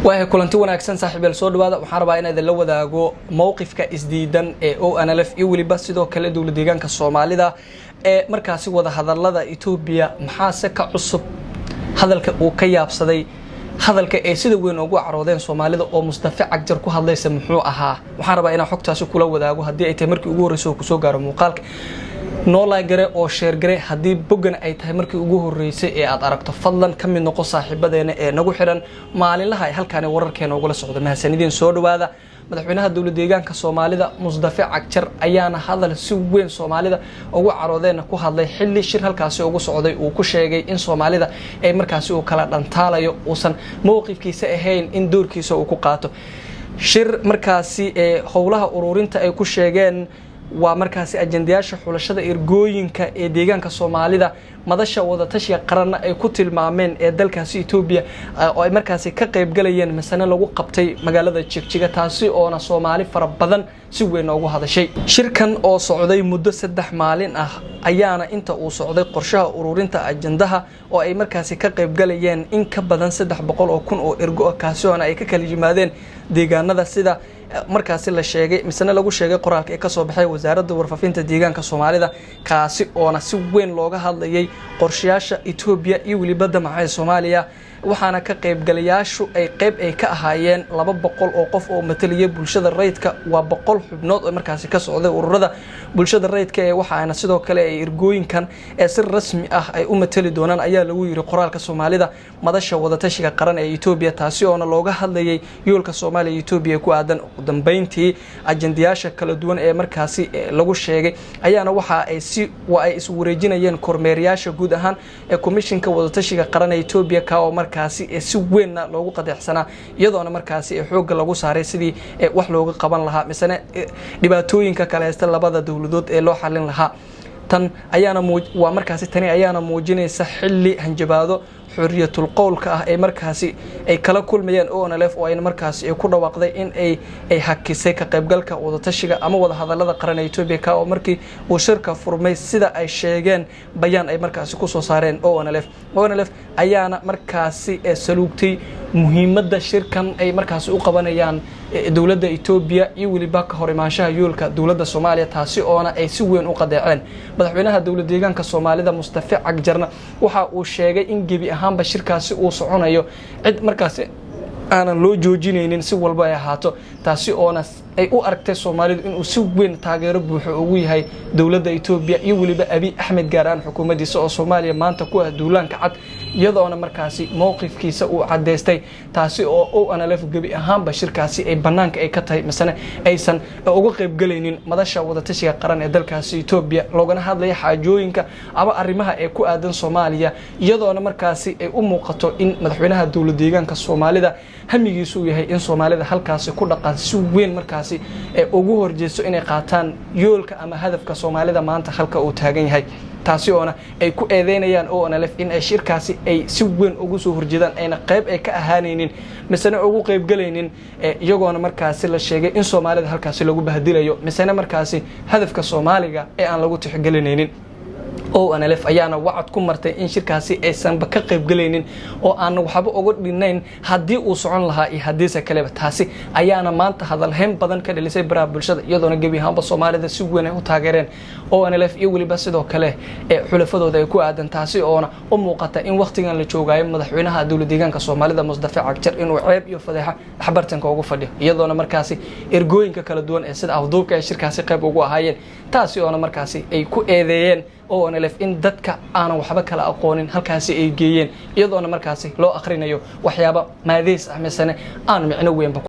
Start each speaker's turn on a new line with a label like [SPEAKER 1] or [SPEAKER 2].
[SPEAKER 1] waxay kulanti wanaagsan saaxiibeel soo dhawaada waxaan rabaa inaad la wadaago mowqifka isdiidan ee ONLF iyo waliba sidoo kale dawlad deegaanka Soomaalida ee markaasi wada hadallada Itoobiya maxaa se ka cusub hadalka uu ka yaabsaday hadalka ee sida weyn ugu caroodeen Soomaalida oo Mustafa Cagjar ku hadlaysa muxuu ahaa waxaan rabaa inaan xogtaasi kula wadaago hadii ay tahay markii ugu horeysay ku soo gaaro muuqaalka noola gare oo share gare hadii bogan ay tahay markii ugu horeysay ee aad aragto fadlan ka mid noqo saaxiibadeena ee nagu xiran maalinlaha ay halkaan wararkeena ugu la socdo mahadsanideen soo dhawaada madaxweynaha dawlad deegaanka Soomaalida Mustafa Cagjar ayaana hadal si weyn Soomaalida ugu caroodeen ku hadlay xilli shir halkaasi ugu socday uu ku sheegay in Soomaalida ay markaasi uu kala dhantaalayo uusan mowqifkiisa ahayn in doorkiisa uu ku qaato shir markaasi ee howlaha ururinta ay ku sheegeen waa markaasi ajendayaasha xulashada ergooyinka ee deegaanka Soomaalida madasha wada tashiga qaran ay ku tilmaameen ee dalkaasi Itoobiya oo ay markaasi ka qayb galayeen masana lagu qabtay magaalada Jigjiga taasi oo na Soomaali fara badan si weyn ugu hadashay shirkan oo socday muddo 3 maalin ah ayaana inta uu socday qorshaha ururinta ajendaha oo ay markaasi ka qayb galayeen in ka badan 300,000 oo ergo kaasi oo ay ka kala yimaadeen deegaanada sida markaasi la sheegay misna lagu sheegay qoraalka ee ka soo baxay wasaaradda warfaafinta deegaanka Soomaalida kaasi oo na si weyn looga hadlayay qorshayaasha Itoobiya iyo waliba damaca Soomaaliya waxaana ka qayb galayaashu ay qayb ay ka ahaayeen 200 oo qof oo mataliyay bulshada rayidka waa 100 xubnood oo markaasi ka socday ururada bulshada rayidka ee waxaana sidoo kale ay ergooyinkan ee si rasmi ah ay u matali doonaan ayaa lagu yiri qoraalka Soomaalida madasha wada tashiga qaran ee Itoobiya taasi oo looga hadlayay yoolka Soomaaliya iyo Itoobiya ku aadan dambeyntii ajendayaasha kala duwan ee markaasi lagu sheegay ayaana waxa ay ay is wareejinayeen kormeerayaasha guud ahaan ee komishinka wada tashiga qaran ee Itoobiya ka oo markaasi si weyn loogu qadeexsanaa iyadoona markaasi xoog lagu saaray sidii wax looga qaban lahaa misana dhibaatooyinka kala haysta labada dawladood ee loo xalin lahaa tan ayaana waa markaasi tani ayaana muujinaysa xilli hanjabaado xuriyatul qowlka ah ee markaasi ay kala kulmayeen ONLF oo ay markaasi ku dhawaaqday in ay hakisay ka qaybgalka wada tashiga ama wada hadallada qaran ee Itoobiya ka oo markii uu shirka furmay sida ay sheegeen bayaan ay markaasi ku soo saareen ONLF ayaana markaasi saluugtay muhiimadda shirkan ay markaasi u qabanayaan dawladda Itoobiya iyo waliba ka hor imaanshaha yoolka dawladda Soomaaliya taasi oo ay si weyn u qadeeceen madaxweynaha dawlad deegaanka Soomaalida Mustafa Cagjarna waxa uu sheegay in gebi ahaanba shirkaasi uu soconayo cid markaasi aanan loo joojinaynin si walba ay ahaato taasi oo ay u aragtay Soomaalidu inuu si weyn taageero buuxo ugu yahay dawladda Itoobiya iyo waliba Abiy Ahmed gaaraan xukuumaddiisa oo Soomaaliya maanta ku ah duulaanka cad iyadoona markaasi mowqifkiisa uu cadeystay taasi oo ONLF gebi ahaanba shirkaasi ay banaanka ay ka tahay masana aysan uga qayb galaynin madasha wada tashiga qaran ee dalkaasi Itoobiya loogana hadlay xaajooyinka ama arrimaha ee ku aadan Soomaaliya iyadoona markaasi ay u muuqato in madaxweynaha dawlad deegaanka Soomaalida hamigiisu yahay in Soomaalida halkaasi ku dhaqan si weyn markaasi ugu horjeesto inay qaataan yoolka ama hadafka Soomaalida maanta halka uu taagan yahay taasi oo ay ku eedeynayaan ONLF in ay shirkaasi ay si weyn ugu soo horjeedaan ayna qayb ay ka ahaanaynin misana ugu qayb galaynin iyagoona markaasi la sheegay in Soomaalida halkaasi lagu bahdilayo misana markaasi hadafka Soomaaliga ee aan lagu tixgelinaynin ONLF ayaana wacad ku martay in shirkaasi aysan ka qayb galaynin oo aan waxba uga dhinayn hadii uu socon lahaa iyo hadiisa kale taasi ayaana maanta hadal heem badan ka dhalisay baraha bulshada iyadoona gebi ahaanba Soomaalida si weyn ay u taageereen ONLF iyo waliba sidoo kale xulafadooda ay ku aadan taasi oo u muuqata in waqtigan la joogay madaxweynaha dawlad deegaanka Soomaalida Mustafa Cagjar inuu ceeb iyo fadeexa xabartanka ugu fadhiyo iyadoona markaasi ergooyinka kala duwan ee sida afduubka ay shirkaasi qayb ugu ahaayeen taasi oo markaasi ay ku eedeeyeen ONLF in dadka aan waxba kala aqoonin halkaasi ay geeyeen iyadoona markaasi loo akhrinayo waxyaabo maadeys ah misana aan micno weyn